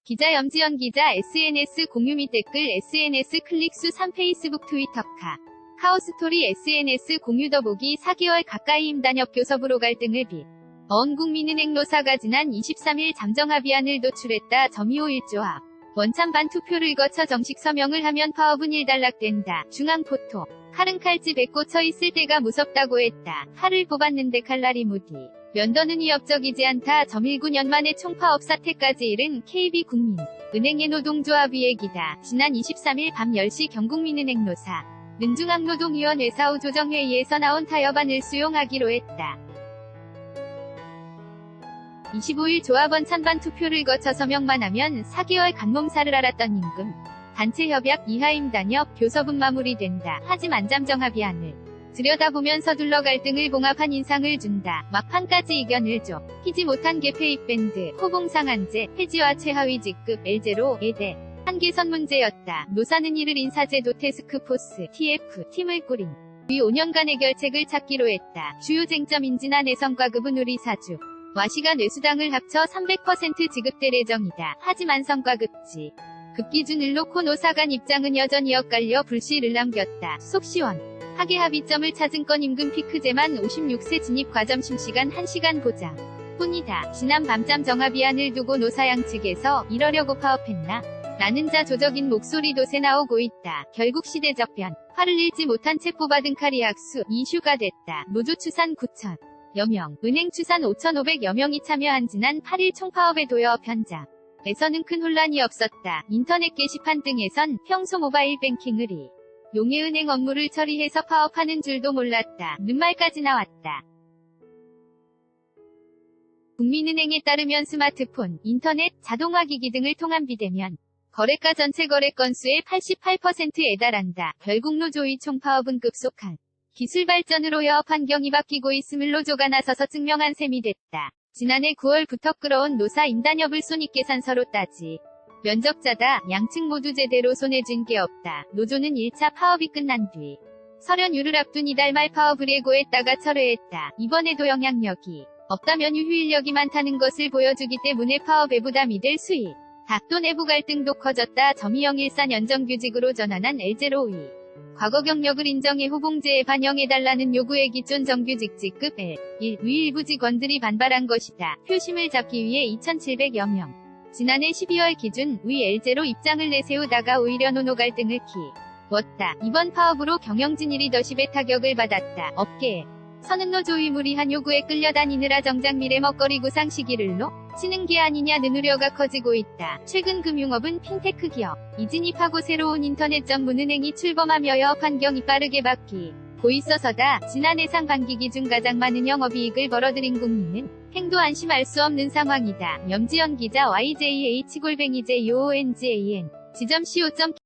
기자 염지연 기자 SNS 공유 및 댓글 SNS 클릭수 3 페이스북 트위터 카오스토리 SNS 공유 더보기 4개월 가까이 임단협 교섭으로 갈등을 어원국민은행 노사가 지난 23일 잠정합의안을 도출했다. 점이오 1조합 원찬반 투표를 거쳐 정식 서명을 하면 파업은 일단락된다. 중앙포토 칼은 칼집에 꽂혀 있을 때가 무섭다고 했다. 칼을 뽑았는데 칼날이 무디. 면더는 위협적이지 않다. 1.19년 만에 총파업 사태까지 이른 KB국민은행의 노동조합 얘기다. 지난 23일 밤 10시 경국민은행 노사는 중앙노동위원회 사후 조정회의에서 나온 타협안을 수용하기로 했다. 25일 조합원 찬반 투표를 거쳐 서명만 하면 4개월 간몸살을 앓았던 임금 단체 협약 이하 임단협 교섭은 마무리된다. 하지만 잠정합의안을 들여다보면 서둘러 갈등을 봉합한 인상을 준다. 막판까지 이견을 피지 못한 개폐입 밴드, 호봉상 한제, 폐지와 최하위 직급, L0에 대 한 개선 문제였다. 노사는 이를 인사제도 태스크포스, TF, 팀을 꾸린 뒤 5년간의 결책을 찾기로 했다. 주요 쟁점인 지난 내성과급은 우리 사주 와시가 뇌수당을 합쳐 300% 지급될 예정이다. 하지만 성과급지 급기준을 놓고 노사 간 입장은 여전히 엇갈려 불씨를 남겼다. 속 시원하게 합의점을 찾은 건 임금 피크제만 56세 진입 과점심 시간 1시간 보장 뿐이다. 지난 밤잠 정합의안을 두고 노사 양측에서 이러려고 파업했나? 라는 자조적인 목소리도 새 나오고 있다. 결국 시대적 변화를 잃지 못한 채 뽑아든 칼이 학수 이슈가 됐다. 노조 추산 9,000여 명, 은행 추산 5,500여 명이 참여한 지난 8일 총파업의 도여업 현장에서는 큰 혼란이 없었다. 인터넷 게시판 등에선 평소 모바일 뱅킹을 이용해 은행 업무를 처리해서 파업하는 줄도 몰랐다. 는 말까지 나왔다. 국민은행에 따르면 스마트폰, 인터넷, 자동화기기 등을 통한 비대면 거래가 전체 거래 건수의 88%에 달한다. 결국 노조의 총파업은 급속한 기술 발전으로 여업 환경이 바뀌고 있음을 노조가 나서서 증명한 셈이 됐다. 지난해 9월부터 끌어온 노사 임단협을 손익계산서로 따지 면적자다. 양측 모두 제대로 손해준 게 없다. 노조는 1차 파업이 끝난 뒤 설연휴를 앞둔 이달 말 파업을 예고했다가 철회했다. 이번에도 영향력이 없다면 휴일력이 많다는 것을 보여주기 때문에 파업에 부담이 될 수익. 또 내부 갈등도 커졌다. 점이영 일산 연정규직으로 전환한 L02. 과거 경력을 인정해 호봉제에 반영해달라는 요구에 기존 정규직 직급 L1 위 일부 직원들이 반발한 것이다. 표심을 잡기 위해 2,700여 명. 지난해 12월 기준 위 L0 입장을 내세우다가 오히려 노노 갈등을 키웠다. 이번 파업으로 경영진이 더십의 타격을 받았다. 업계에 서는 노조의 무리한 요구에 끌려다니느라 정작 미래 먹거리 구상 시기를 놓치는 게 아니냐는 우려가 커지고 있다. 최근 금융업은 핀테크 기업이 진입하고 새로운 인터넷 전문 은행이 출범하며 여업 환경이 빠르게 바뀌고 있어서다. 지난해 상반기 기준 가장 많은 영업이익을 벌어들인 국민은 행도 안심할 수 없는 상황이다. 염지연 기자 YJH-JOONGAN 지점 co